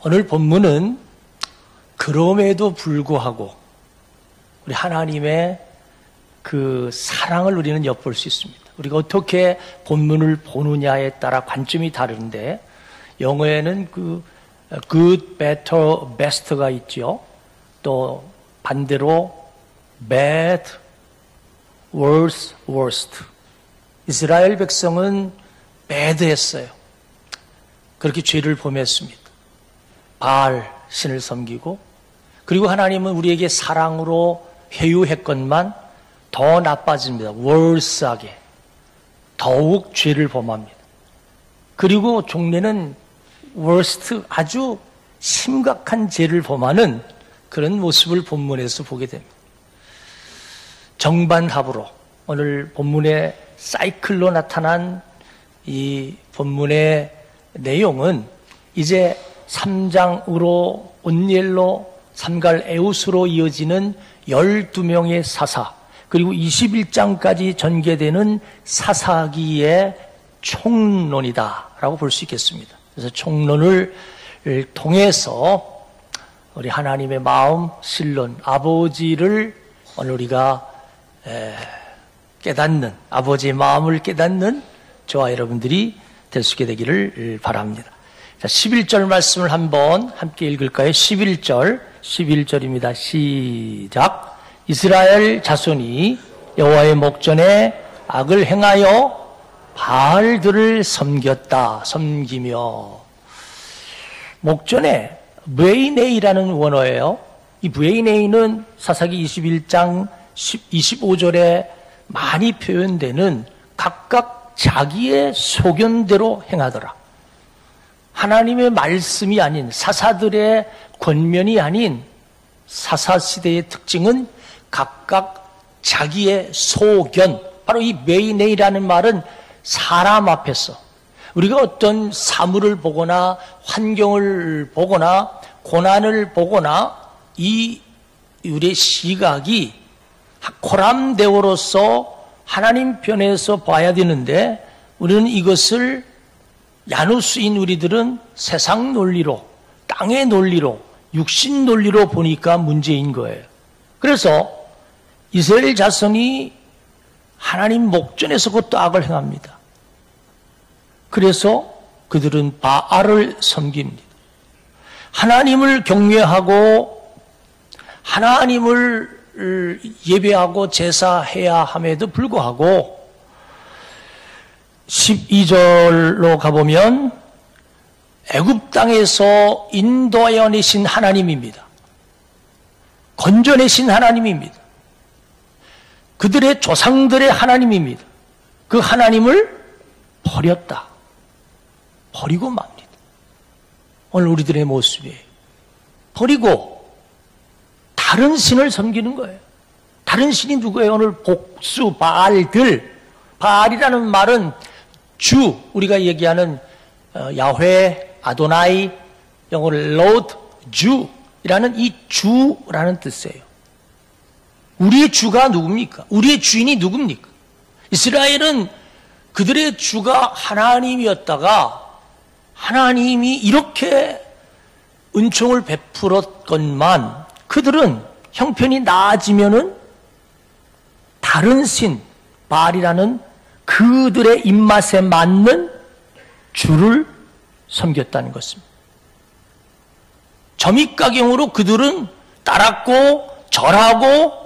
오늘 본문은 그럼에도 불구하고 우리 하나님의 그 사랑을 우리는 엿볼 수 있습니다. 우리가 어떻게 본문을 보느냐에 따라 관점이 다른데, 영어에는 그 good, better, best가 있죠. 또 반대로 bad, worse, worst. 이스라엘 백성은 bad했어요. 그렇게 죄를 범했습니다. 바알 신을 섬기고, 그리고 하나님은 우리에게 사랑으로 회유했건만 더 나빠집니다. worse하게. 더욱 죄를 범합니다. 그리고 종래는 worst, 아주 심각한 죄를 범하는 그런 모습을 본문에서 보게 됩니다. 정반합으로 오늘 본문의 사이클로 나타난 이 본문의 내용은 이제 3장으로 온니엘로 삼갈 에웃으로 이어지는 12명의 사사, 그리고 21장까지 전개되는 사사기의 총론이다라고 볼 수 있겠습니다. 그래서 총론을 통해서 우리 하나님의 마음, 신론, 아버지를 오늘 우리가 깨닫는, 아버지의 마음을 깨닫는 저와 여러분들이 될 수 있게 되기를 바랍니다. 자, 11절 말씀을 한번 함께 읽을까요? 11절입니다. 시작. 이스라엘 자손이 여호와의 목전에 악을 행하여 바알들을 섬기며. 목전에 브에이네이라는 원어예요. 이 브에이네이는 사사기 21장 25절에 많이 표현되는 각각 자기의 소견대로 행하더라. 하나님의 말씀이 아닌, 사사들의 권면이 아닌 사사시대의 특징은 각각 자기의 소견, 바로 이 메이네이라는 말은 사람 앞에서 우리가 어떤 사물을 보거나 환경을 보거나 고난을 보거나 이 우리의 시각이 코람데오로서 하나님 편에서 봐야 되는데, 우리는 이것을 야누스인 우리들은 세상 논리로, 땅의 논리로, 육신 논리로 보니까 문제인 거예요. 그래서 이스라엘 자손이 하나님 목전에서 그것도 악을 행합니다. 그래서 그들은 바알을 섬깁니다. 하나님을 경외하고 하나님을 예배하고 제사해야 함에도 불구하고 12절로 가보면 애굽 땅에서 인도하여 내신 하나님입니다. 건져내신 하나님입니다. 그들의 조상들의 하나님입니다. 그 하나님을 버렸다. 버리고 맙니다. 오늘 우리들의 모습이에요. 버리고 다른 신을 섬기는 거예요. 다른 신이 누구예요? 오늘 복수 바알들. 바알이라는 말은 주, 우리가 얘기하는 야훼, 아도나이, 영어로 Lord, 주라는 이 주라는 뜻이에요. 우리의 주가 누굽니까? 우리의 주인이 누굽니까? 이스라엘은 그들의 주가 하나님이었다가 하나님이 이렇게 은총을 베풀었건만 그들은 형편이 나아지면은 다른 신, 바알이라는 그들의 입맛에 맞는 주를 섬겼다는 것입니다. 점입가경으로 그들은 따랐고 절하고,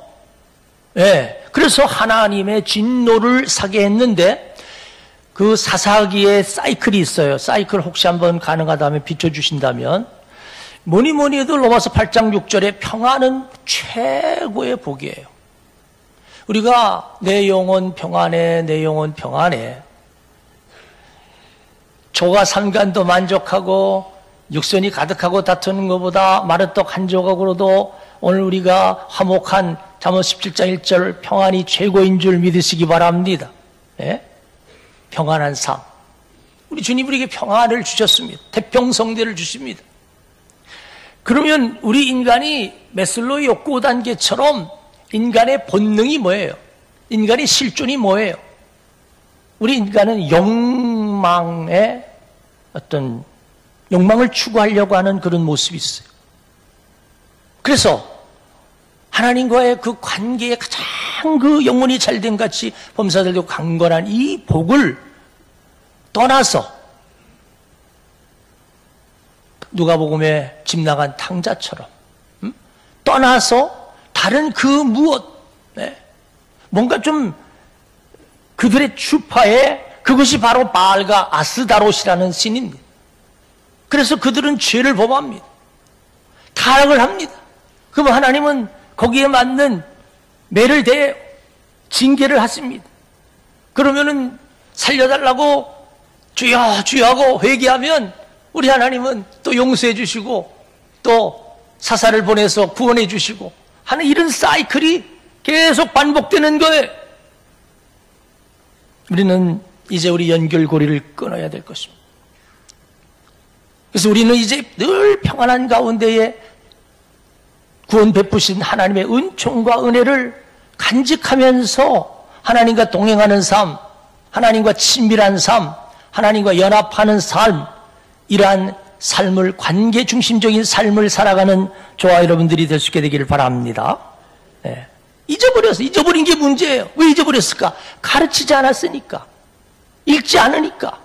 그래서 하나님의 진노를 사게 했는데, 그 사사기의 사이클이 있어요. 사이클 혹시 한번 가능하다면 비춰주신다면, 뭐니 해도 로마서 8장 6절에 평안은 최고의 복이에요. 우리가 내 영혼 평안해, 내 영혼 평안해. 조가 3간도 만족하고 육선이 가득하고 다투는 것보다 마르떡 한 조각으로도 오늘 우리가 화목한 잠언 17장 1절 평안이 최고인 줄 믿으시기 바랍니다. 평안한 삶. 우리 주님 우리에게 평안을 주셨습니다. 태평성대를 주십니다. 그러면 우리 인간이 메슬로의 욕구 5단계처럼 인간의 본능이 뭐예요? 인간의 실존이 뭐예요? 우리 인간은 욕망의 어떤 욕망을 추구하려고 하는 그런 모습이 있어요. 그래서 하나님과의 그 관계에 가장 그 영혼이 잘된 같이 범사들도 강건한 이 복을 떠나서 누가복음에 집 나간 탕자처럼 떠나서 다른 그 무엇, 뭔가 좀 그들의 추파에 그것이 바로 바알과 아스다롯이라는 신입니다. 그래서 그들은 죄를 범합니다. 타락을 합니다. 그럼 하나님은 거기에 맞는 매를 대해 징계를 하십니다. 그러면은 살려달라고 주여 주여 하고 회개하면 우리 하나님은 또 용서해 주시고 또 사사를 보내서 구원해 주시고 하는 이런 사이클이 계속 반복되는 거예요. 우리는 이제 우리 연결고리를 끊어야 될 것입니다. 그래서 우리는 이제 늘 평안한 가운데에 구원 베푸신 하나님의 은총과 은혜를 간직하면서 하나님과 동행하는 삶, 하나님과 친밀한 삶, 하나님과 연합하는 삶, 이러한 삶을, 관계 중심적인 삶을 살아가는 저와 여러분들이 될 수 있게 되기를 바랍니다. 네. 잊어버린 게 문제예요. 왜 잊어버렸을까? 가르치지 않았으니까, 읽지 않으니까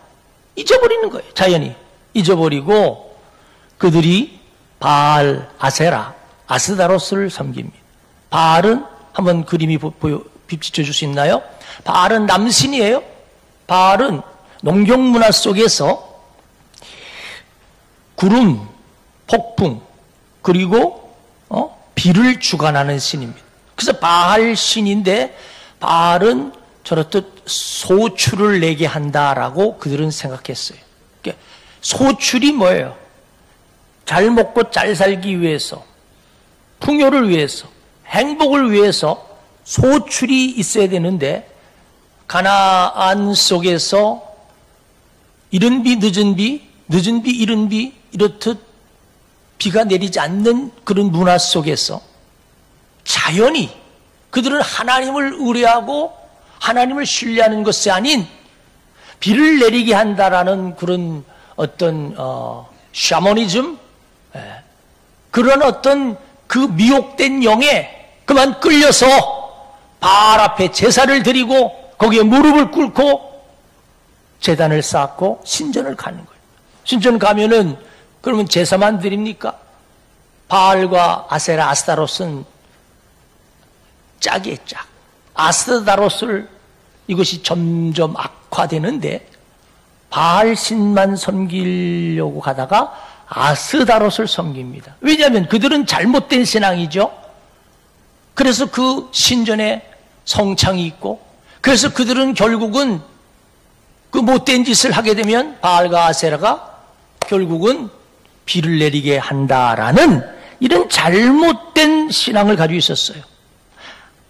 잊어버리는 거예요. 자연히 잊어버리고 그들이 바알, 아세라, 아스다롯을 섬깁니다. 바알은 한번 그림이 비춰줄 수 있나요? 바알은 남신이에요. 바알은 농경 문화 속에서 구름, 폭풍, 그리고 비를 주관하는 신입니다. 그래서 바알 신인데 바알은 저렇듯 소출을 내게 한다라고 그들은 생각했어요. 소출이 뭐예요? 잘 먹고 잘 살기 위해서, 풍요를 위해서, 행복을 위해서 소출이 있어야 되는데 가나안 속에서 이른 비, 늦은 비, 늦은 비, 이른 비 이렇듯 비가 내리지 않는 그런 문화 속에서 자연히 그들은 하나님을 의뢰하고 하나님을 신뢰하는 것이 아닌 비를 내리게 한다라는 그런 어떤 샤머니즘, 그런 어떤 그 미혹된 영에 그만 끌려서 바알 앞에 제사를 드리고 거기에 무릎을 꿇고 제단을 쌓고 신전을 가는 거예요. 신전 가면은 그러면 제사만 드립니까? 바알과 아세라, 아스다롯은 짝이에요, 짝. 아스다롯을 이것이 점점 악화되는데 바알 신만 섬기려고 가다가 아스다롯을 섬깁니다. 왜냐하면 그들은 잘못된 신앙이죠. 그래서 그 신전에 성창이 있고, 그래서 그들은 결국은 그 못된 짓을 하게 되면 바알과 아세라가 결국은 비를 내리게 한다라는 이런 잘못된 신앙을 가지고 있었어요.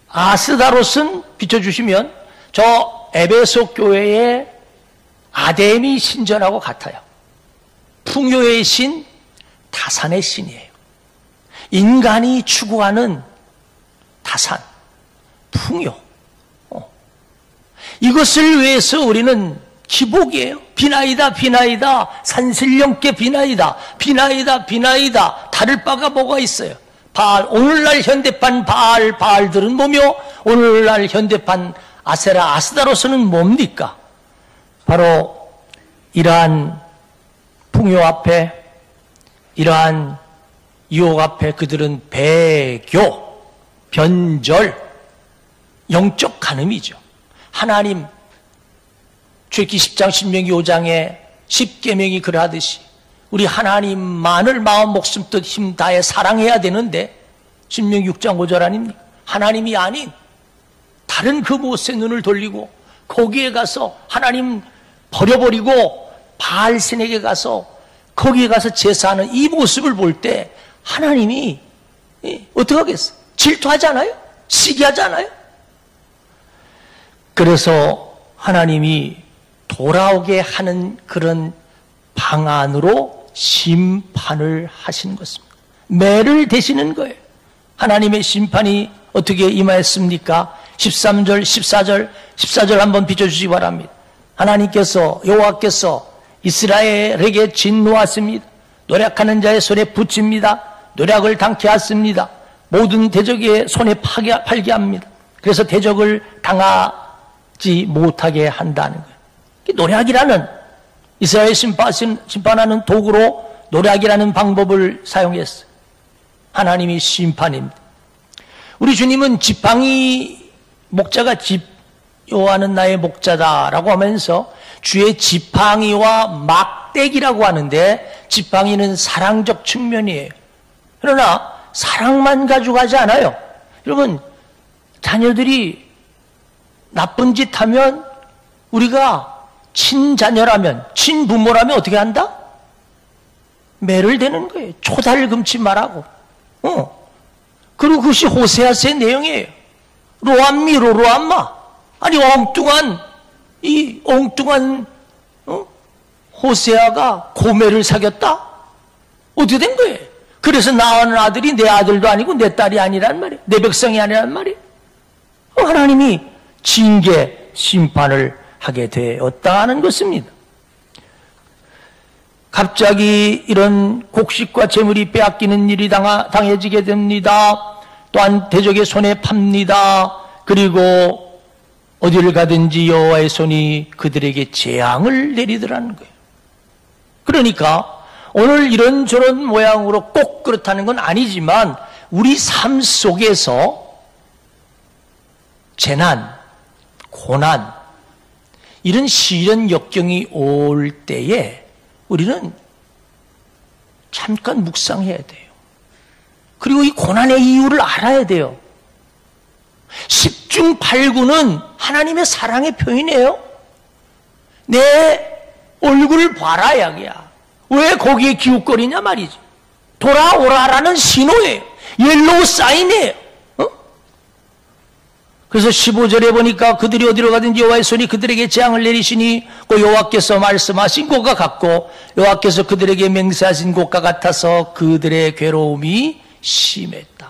아스다롯은 비춰주시면 저 에베소 교회의 아데미 신전하고 같아요. 풍요의 신, 타산의 신이에요. 인간이 추구하는 타산, 풍요. 이것을 위해서 우리는 기복이에요. 비나이다, 비나이다. 산신령께 비나이다. 비나이다, 비나이다. 다를 바가 뭐가 있어요? 바알, 오늘날 현대판 바알들은 뭐며 오늘날 현대판 아세라, 아스다롯은 뭡니까? 바로 이러한 풍요 앞에, 이러한 유혹 앞에 그들은 배교, 변절, 영적 간음이죠. 하나님, 출애굽기 10장, 신명기 5장에 10계명이 그러하듯이 우리 하나님만을 마음, 목숨, 뜻, 힘 다해 사랑해야 되는데 신명기 6장 5절 아닙니까? 하나님이 아닌 다른 그 무엇에 눈을 돌리고 거기에 가서 하나님 버려버리고 바알신에게 가서 거기에 가서 제사하는 이 모습을 볼 때 하나님이 어떻게 하겠어? 질투하지 않아요? 시기하지 않아요? 그래서 하나님이 돌아오게 하는 그런 방안으로 심판을 하시는 것입니다. 매를 대시는 거예요. 하나님의 심판이 어떻게 임하였습니까? 13절, 14절 한번 비춰주시기 바랍니다. 하나님께서, 여호와께서 이스라엘에게 진노하십니다. 노력하는 자의 손에 붙입니다. 노력을 당케 하십니다. 모든 대적의 손에 팔게 합니다. 그래서 대적을 당하지 못하게 한다는 거예요. 노력이라는 이스라엘 심판하는 도구로 노력이라는 방법을 사용했어요. 하나님이 심판입니다. 우리 주님은 지팡이 목자가 여호와는 나의 목자다라고 하면서 주의 지팡이와 막대기라고 하는데, 지팡이는 사랑적 측면이에요. 그러나 사랑만 가져가지 않아요. 여러분, 자녀들이 나쁜 짓 하면 우리가 친자녀라면, 친부모라면 어떻게 한다? 매를 대는 거예요. 초달금치 말하고. 그리고 그것이 호세아서의 내용이에요. 로암마. 아니, 엉뚱한 호세아가 고멜을 사귀었다? 어떻게 된 거예요? 그래서 낳은 아들이 내 아들도 아니고 내 딸이 아니란 말이에요. 내 백성이 아니란 말이에요. 하나님이 징계, 심판을 하게 되었다는 것입니다. 갑자기 이런 곡식과 재물이 빼앗기는 일이 당해지게 됩니다. 또한 대적의 손에 팝니다. 그리고 어디를 가든지 여호와의 손이 그들에게 재앙을 내리더라는 거예요. 그러니까 오늘 이런저런 모양으로 꼭 그렇다는 건 아니지만 우리 삶 속에서 재난, 고난, 이런 시련 역경이 올 때에 우리는 잠깐 묵상해야 돼요. 그리고 이 고난의 이유를 알아야 돼요. 10중 8구는 하나님의 사랑의 표현이에요. 내 얼굴을 봐라 이야기야. 왜 거기에 기웃거리냐 말이지. 돌아오라라는 신호예요. 옐로우 사인이에요. 그래서 15절에 보니까 그들이 어디로 가든지 여호와의 손이 그들에게 재앙을 내리시니 그 여호와께서 말씀하신 곳과 같고 여호와께서 그들에게 맹세하신 곳과 같아서 그들의 괴로움이 심했다.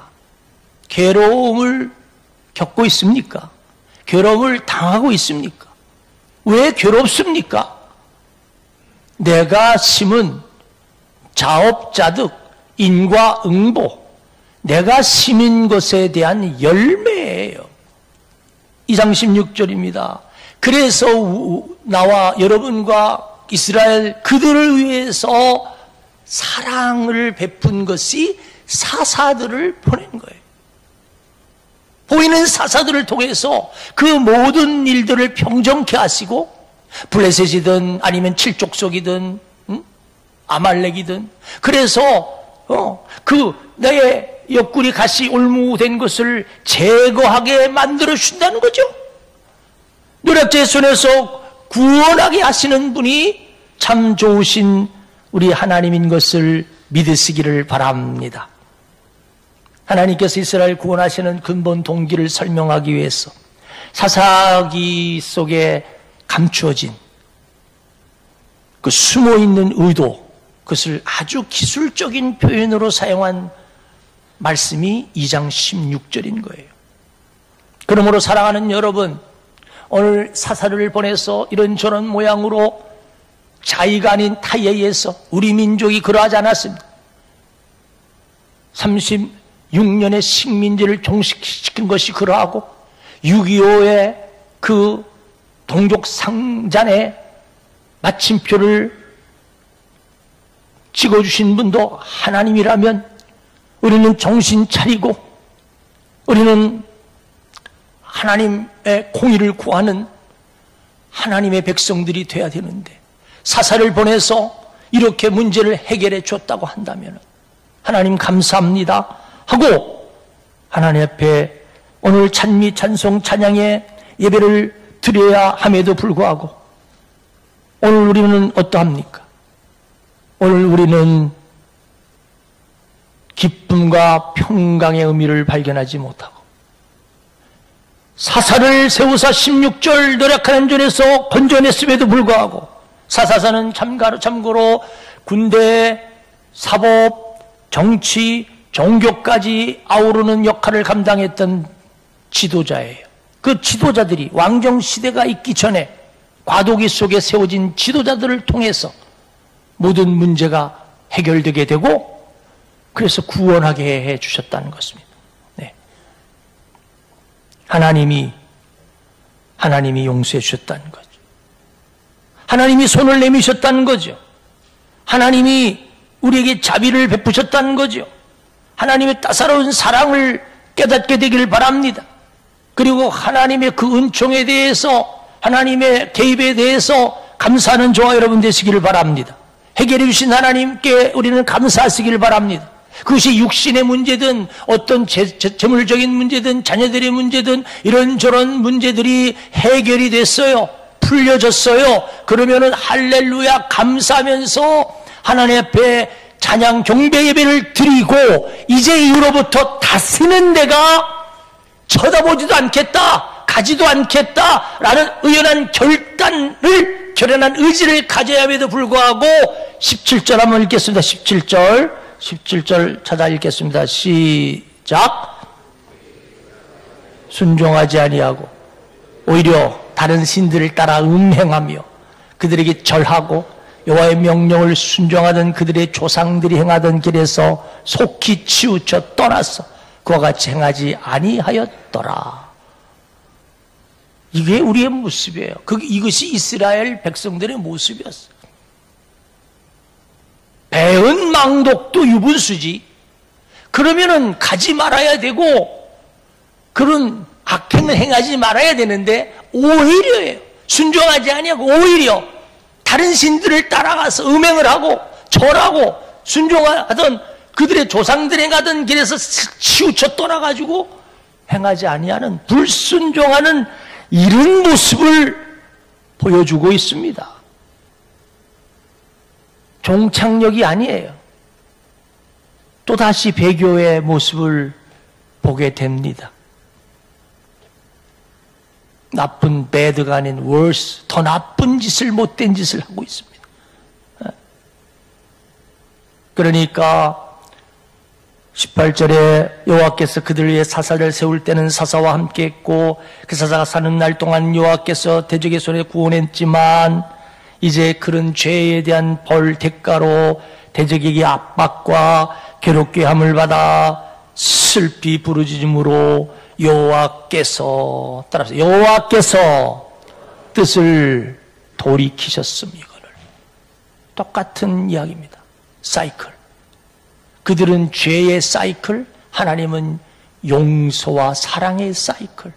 괴로움을 겪고 있습니까? 괴로움을 당하고 있습니까? 왜 괴롭습니까? 내가 심은 자업자득, 인과응보, 내가 심은 것에 대한 열매예요. 2장 16절입니다. 그래서 나와 여러분과 이스라엘 그들을 위해서 사랑을 베푼 것이 사사들을 보낸 거예요. 보이는 사사들을 통해서 그 모든 일들을 평정케 하시고 블레셋이든 아니면 칠족속이든 아말렉이든 그래서 나의 옆구리 가시 올무된 것을 제거하게 만들어 준다는 거죠. 노력자의 손에서 구원하게 하시는 분이 참 좋으신 우리 하나님인 것을 믿으시기를 바랍니다. 하나님께서 이스라엘 구원하시는 근본 동기를 설명하기 위해서 사사기 속에 감추어진 그 숨어있는 의도, 그것을 아주 기술적인 표현으로 사용한 말씀이 2장 16절인 거예요. 그러므로 사랑하는 여러분, 오늘 사사를 보내서 이런저런 모양으로 자의가 아닌 타의에 의해서 우리 민족이 그러하지 않았습니다. 36년의 식민지를 종식시킨 것이 그러하고 6.25의 그 동족 상잔의 마침표를 찍어주신 분도 하나님이라면 우리는 정신 차리고 우리는 하나님의 공의를 구하는 하나님의 백성들이 돼야 되는데 사사를 보내서 이렇게 문제를 해결해 줬다고 한다면 하나님 감사합니다 하고 하나님 앞에 오늘 찬미 찬송 찬양의 예배를 드려야 함에도 불구하고 오늘 우리는 어떠합니까? 오늘 우리는 기쁨과 평강의 의미를 발견하지 못하고 사사를 세우사 16절 노력하는 전에서 건져냈음에도 불구하고 사사사는 참고로 군대, 사법, 정치, 종교까지 아우르는 역할을 감당했던 지도자예요. 그 지도자들이 왕정시대가 있기 전에 과도기 속에 세워진 지도자들을 통해서 모든 문제가 해결되게 되고 그래서 구원하게 해 주셨다는 것입니다. 네. 하나님이 용서해 주셨다는 거죠. 하나님이 손을 내미셨다는 거죠. 하나님이 우리에게 자비를 베푸셨다는 거죠. 하나님의 따사로운 사랑을 깨닫게 되기를 바랍니다. 그리고 하나님의 그 은총에 대해서, 하나님의 개입에 대해서 감사하는 저와 여러분 되시기를 바랍니다. 해결해 주신 하나님께 우리는 감사하시기를 바랍니다. 그것이 육신의 문제든 어떤 재물적인 문제든 자녀들의 문제든 이런저런 문제들이 해결이 됐어요. 풀려졌어요. 그러면은 할렐루야 감사하면서 하나님 앞에 찬양 경배 예배를 드리고 이제 이후로부터 다시는 내가 쳐다보지도 않겠다, 가지도 않겠다 라는 의연한 결단한 의지를 가져야 함에도 불구하고 17절 한번 읽겠습니다. 17절 찾아 읽겠습니다. 시작. 순종하지 아니하고 오히려 다른 신들을 따라 음행하며 그들에게 절하고 여호와의 명령을 순종하던 그들의 조상들이 행하던 길에서 속히 치우쳐 떠났어 그와 같이 행하지 아니하였더라. 이게 우리의 모습이에요. 이것이 이스라엘 백성들의 모습이었어요. 배은 망독도 유분수지. 그러면은 가지 말아야 되고 그런 악행을 행하지 말아야 되는데 오히려예요. 순종하지 아니하고 오히려 다른 신들을 따라가서 음행을 하고 절하고 순종하던 그들의 조상들이 행하던 길에서 치우쳐 떠나가지고 행하지 아니하는 불순종하는 이런 모습을 보여주고 있습니다. 종착역이 아니에요. 또다시 배교의 모습을 보게 됩니다. 나쁜 배드가 아닌 worse, 더 나쁜 짓을, 못된 짓을 하고 있습니다. 그러니까 18절에 여호와께서 그들 위해 사사를 세울 때는 사사와 함께 했고 그 사사가 사는 날 동안 여호와께서 대적의 손에 구원했지만 이제 그런 죄에 대한 벌 대가로 대적에게 압박과 괴롭게 함을 받아 슬피 부르짖음으로 여호와께서 따라서 여호와께서 뜻을 돌이키셨습니다. 똑같은 이야기입니다. 사이클. 그들은 죄의 사이클, 하나님은 용서와 사랑의 사이클.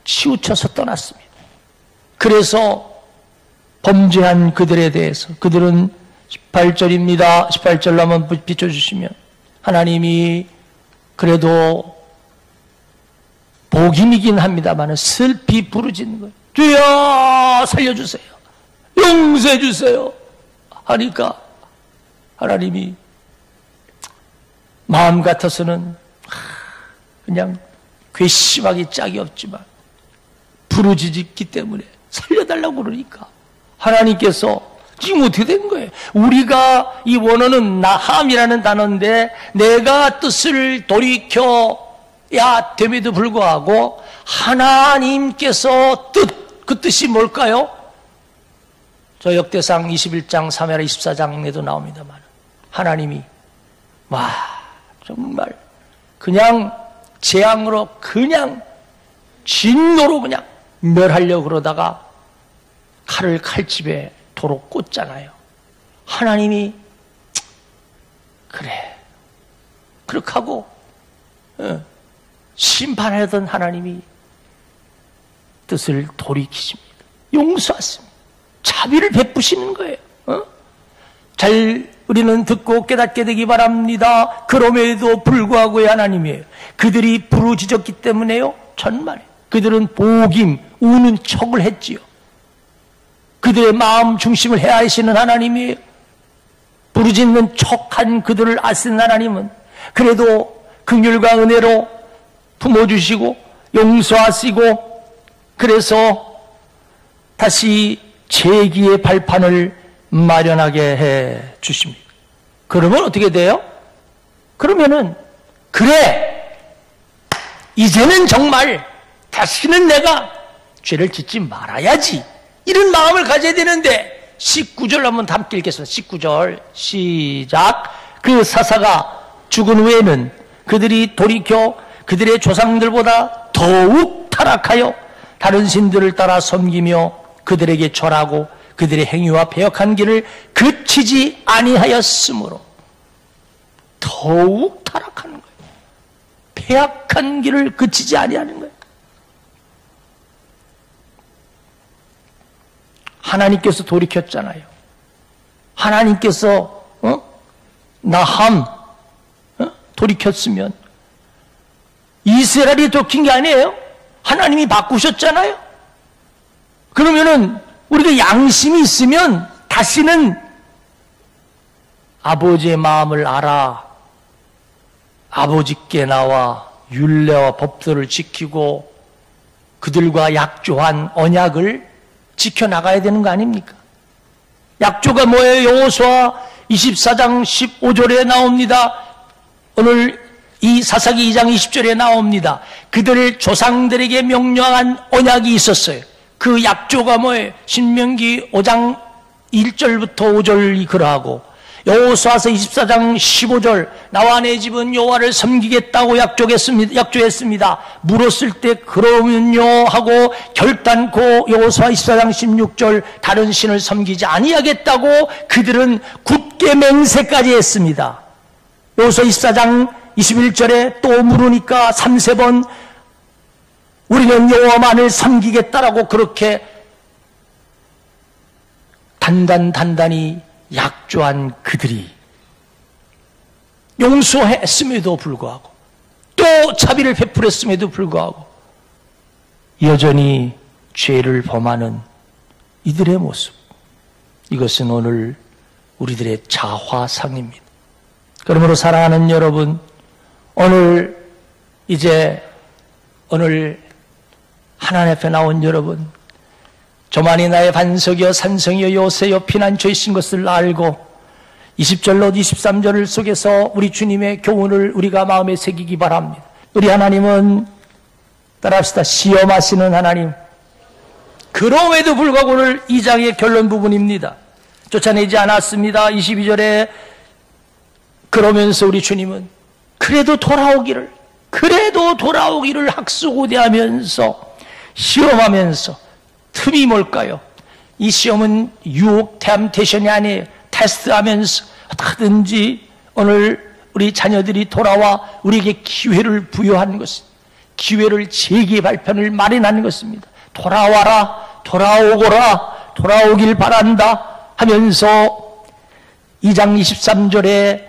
치우쳐서 떠났습니다. 그래서 범죄한 그들에 대해서 그들은 18절입니다. 18절로 한번 비춰주시면 하나님이 그래도 복임이긴 합니다만 슬피 부르짖는 거예요. 주여 살려주세요. 용서해 주세요. 하니까 하나님이 마음 같아서는 그냥 괘씸하기 짝이 없지만 부르짖기 때문에 살려달라고 그러니까 하나님께서 지금 어떻게 된 거예요? 우리가 이 원어는 나함이라는 단어인데 내가 뜻을 돌이켜야 됨에도 불구하고 하나님께서 그 뜻이 뭘까요? 저 역대상 21장 3회라 24장에도 나옵니다만 하나님이 정말 그냥 재앙으로 그냥 진노로 그냥 멸하려고 그러다가 칼을 칼집에 도로 꽂잖아요. 하나님이 그래 그렇게 하고 심판하던 하나님이 뜻을 돌이키십니다. 용서하십니다. 자비를 베푸시는 거예요. 우리는 듣고 깨닫게 되기 바랍니다. 그럼에도 불구하고의 하나님이에요. 그들이 부르짖었기 때문에요. 천만에 그들은 복임, 우는 척을 했지요. 그들의 마음 중심을 헤아리시는 하나님이에요. 부르짖는 척한 그들을 아시는 하나님은 그래도 긍휼과 은혜로 품어주시고 용서하시고 그래서 다시 재기의 발판을 마련하게 해 주십니다. 그러면 어떻게 돼요? 그러면은 그래 이제는 정말 다시는 내가 죄를 짓지 말아야지 이런 마음을 가져야 되는데 19절 한번 함께 읽겠습니다. 19절 시작. 그 사사가 죽은 후에는 그들이 돌이켜 그들의 조상들보다 더욱 타락하여 다른 신들을 따라 섬기며 그들에게 절하고 그들의 행위와 배역한 길을 그치지 아니하였으므로 더욱 타락하는 거예요. 배악한 길을 그치지 아니하는 거예요. 하나님께서 돌이켰잖아요. 하나님께서 나함 돌이켰으면 이스라엘이 돌이킨 게 아니에요. 하나님이 바꾸셨잖아요. 그러면은 우리가 양심이 있으면 다시는 아버지의 마음을 알아 아버지께 나와 율례와 법도를 지키고 그들과 약조한 언약을 지켜나가야 되는 거 아닙니까? 약조가 뭐예요? 여호수아 24장 15절에 나옵니다. 오늘 이 사사기 2장 20절에 나옵니다. 그들 조상들에게 명령한 언약이 있었어요. 그 약조가 뭐예요? 신명기 5장 1절부터 5절이 그러하고 여호수아서 24장 15절 나와 내 집은 여호와를 섬기겠다고 약조했습니다. 물었을 때 그러면요 하고 결단코 여호수아 24장 16절 다른 신을 섬기지 아니하겠다고 그들은 굳게 맹세까지 했습니다. 여호수아 24장 21절에 또 물으니까 3-4번 우리는 여호와만을 섬기겠다라고 그렇게 단단히 약조한 그들이 용서했음에도 불구하고 또 자비를 베풀었음에도 불구하고 여전히 죄를 범하는 이들의 모습, 이것은 오늘 우리들의 자화상입니다. 그러므로 사랑하는 여러분, 오늘 하나님 앞에 나온 여러분, 저만이 나의 반석이여 산성이여 요새여 피난처이신 것을 알고 20절로 23절 속에서 우리 주님의 교훈을 우리가 마음에 새기기 바랍니다. 우리 하나님은 따라합시다. 시험하시는 하나님. 그럼에도 불구하고 오늘 2장의 결론 부분입니다. 쫓아내지 않았습니다. 22절에 그러면서 우리 주님은 그래도 돌아오기를 학수고대하면서 시험하면서 틈이 뭘까요? 이 시험은 유혹, 템테이션이 아니에요. 테스트하면서 어떻게든지 오늘 우리 자녀들이 돌아와 우리에게 기회를 부여하는 것입니다. 기회를 재기의 발편을 마련하는 것입니다. 돌아와라, 돌아오거라, 돌아오길 바란다 하면서 2장 23절에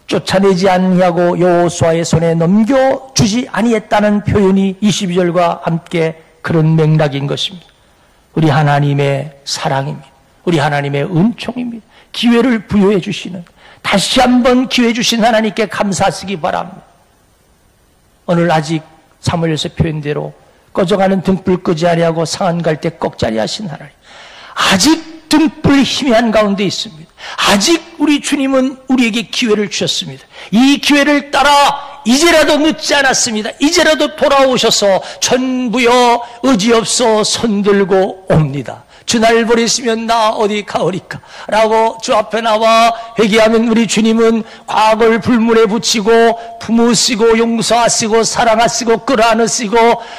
쫓아내지 아니하고 여호수아의 손에 넘겨주지 아니했다는 표현이 22절과 함께 그런 맥락인 것입니다. 우리 하나님의 사랑입니다. 우리 하나님의 은총입니다. 기회를 부여해 주시는, 다시 한번 기회 주신 하나님께 감사하시기 바랍니다. 오늘 아직 사무엘서 표현대로 꺼져가는 등불 끄지 아니하고 상한 갈 때 꺾지 아니하신 하나님, 아직 등불 희미한 가운데 있습니다. 아직 우리 주님은 우리에게 기회를 주셨습니다. 이 기회를 따라 이제라도 늦지 않았습니다. 이제라도 돌아오셔서 전부여 의지없어 손들고 옵니다. 주 날 버리시면 나 어디 가오리까 라고 주 앞에 나와 회개하면 우리 주님은 과거를 불문에 붙이고 품으시고 용서하시고 사랑하시고 끌어안으시고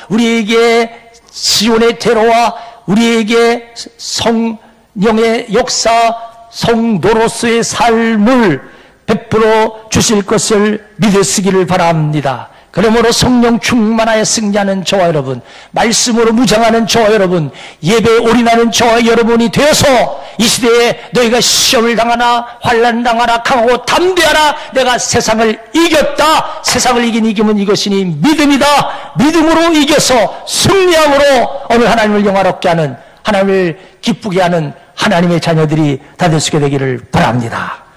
우리에게 지온의 태로와 우리에게 성령의 역사, 성도로서의 삶을 베풀어 주실 것을 믿으시기를 바랍니다. 그러므로 성령 충만하여 승리하는 저와 여러분, 말씀으로 무장하는 저와 여러분, 예배에 올인하는 저와 여러분이 되어서 이 시대에 너희가 시험을 당하나 환난 당하나 강하고 담대하라. 내가 세상을 이겼다. 세상을 이긴 이김은 이것이니 믿음이다. 믿음으로 이겨서 승리함으로 오늘 하나님을 영화롭게 하는, 하나님을 기쁘게 하는 하나님의 자녀들이 다 될 수 있게 되기를 바랍니다.